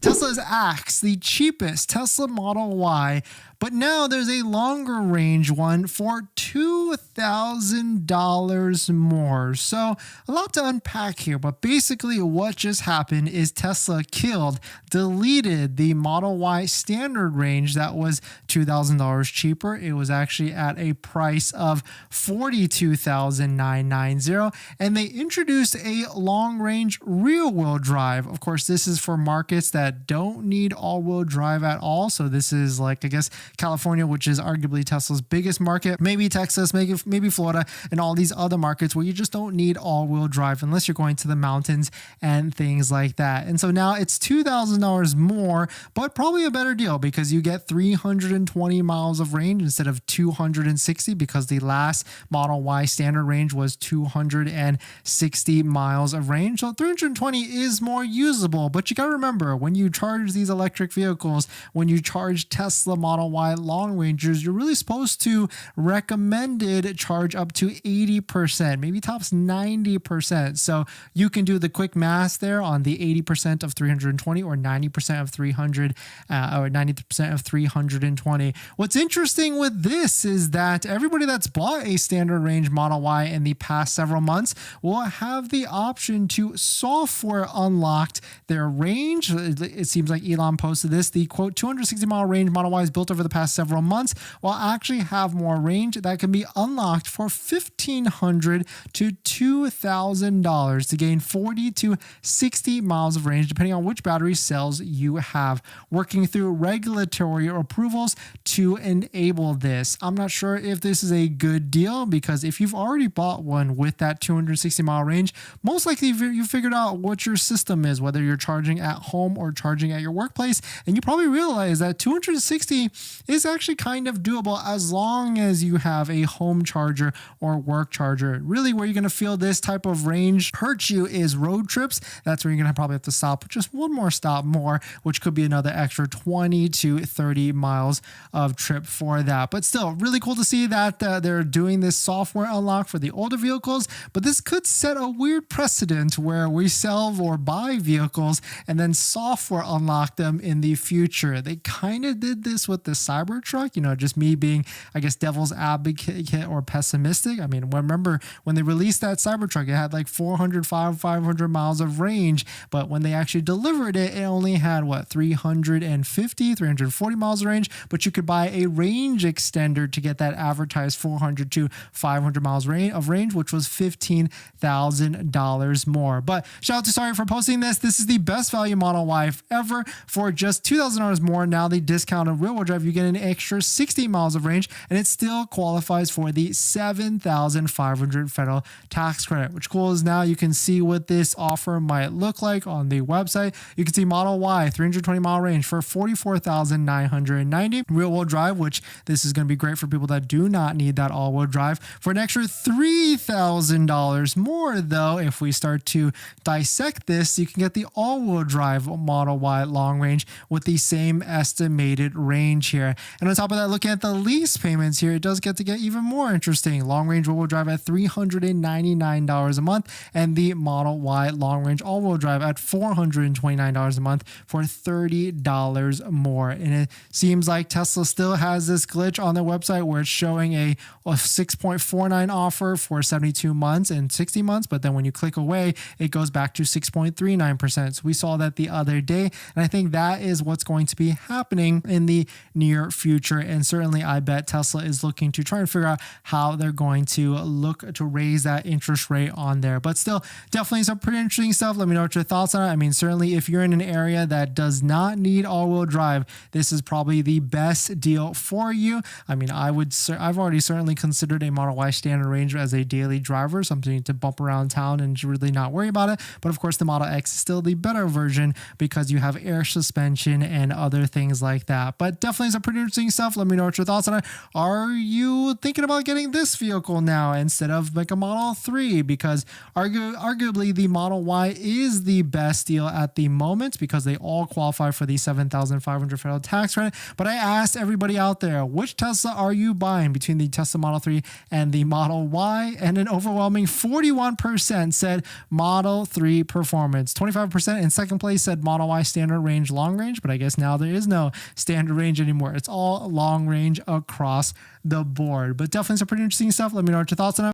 Tesla has axed the cheapest Tesla Model Y, but now there's a longer range one for $2,000 more. So a lot to unpack here, but basically what just happened is Tesla deleted the Model Y standard range that was $2,000 cheaper. It was actually at a price of $42,990, and they introduced a long-range rear-wheel drive. Of course, this is for markets that don't need all-wheel drive at all. So this is like, I guess, California, which is arguably Tesla's biggest market, maybe Texas, maybe Florida, and all these other markets where you just don't need all-wheel drive unless you're going to the mountains and things like that. And so now it's $2,000 more, but probably a better deal because you get 320 miles of range instead of 260, because the last Model Y standard range was 260 miles of range. So 320 is more usable, but you got to remember, when you charge these electric vehicles, when you charge Tesla Model Y long rangers, you're really supposed to recommended charge up to 80%, maybe tops 90%. So you can do the quick math there on the 80% of 320 or 90% of 300 or 90% of 320. What's interesting with this is that everybody that's bought a standard range Model Y in the past several months will have the option to software unlocked their range. It seems like Elon posted this. The quote 260 mile range Model Y is built over the past several months will actually have more range that can be unlocked for $1,500 to $2,000 to gain 40 to 60 miles of range, depending on which battery cells you have. Working through regulatory approvals to enable this. I'm not sure if this is a good deal, because if you've already bought one with that 260 mile range, most likely you figured out what your system is, whether you're charging at home or charging at your workplace, and you probably realize that 260 is actually kind of doable as long as you have a home charger or work charger. Really, where you're going to feel this type of range hurt you is road trips. That's where you're going to probably have to stop just one more stop more, which could be another extra 20 to 30 miles of trip for that. But still, really cool to see that they're doing this software unlock for the older vehicles, but this could set a weird precedent where we sell or buy vehicles and then software unlock them in the future. They kind of did this with the Cybertruck, just me being, I guess, devil's advocate or pessimistic. I mean, remember when they released that Cybertruck, it had like 500 miles of range, but when they actually delivered it, it only had 340 miles of range, but you could buy a range extender to get that advertised 400 to 500 miles of range, which was $15,000 more. But shout out to Sorry for posting this. This is the best value Model Y ever for just $2,000 more. Now the discounted rear-wheel drive, you get an extra 60 miles of range, and it still qualifies for the $7,500 federal tax credit. Which cool is now you can see what this offer might look like on the website. You can see Model Y 320 mile range for $44,990, rear-wheel drive, which this is going to be great for people that do not need that all-wheel drive, for an extra $3,000 more. Though if we start to dissect this, you can get the all-wheel drive Model Y long range with the same estimated range here. And on top of that, looking at the lease payments here, it does get even more interesting. Long range all-wheel drive at $399 a month, and the Model Y long range all-wheel drive at $429 a month for $30 more. And it seems like Tesla still has this glitch on their website where it's showing a 6.49 offer for 72 months and 60 months, but then when you click away, it goes back to 6.39%. So we saw that the other day, and I think that is what's going to be happening in the near future. And certainly I bet Tesla is looking to try and figure out how they're going to look to raise that interest rate on there. But still, definitely some pretty interesting stuff. Let me know what your thoughts are. I mean, certainly if you're in an area that does not need all-wheel drive, this is probably the best deal for you. I mean, I've already certainly considered a Model Y standard range as a daily driver, something to bump around town and really not worry about it. But of course, the Model X is still the better version because you have air suspension and other things like that. But definitely some some pretty interesting stuff. Let me know what your thoughts on it. Are you thinking about getting this vehicle now instead of like a Model 3? Because arguably the Model Y is the best deal at the moment because they all qualify for the $7,500 federal tax credit. But I asked everybody out there, which Tesla are you buying between the Tesla Model 3 and the Model Y? And an overwhelming 41% said Model 3 performance. 25% in second place said Model Y standard range, long range, but I guess now there is no standard range anymore. It's all long range across the board. But definitely some pretty interesting stuff. Let me know what your thoughts on it.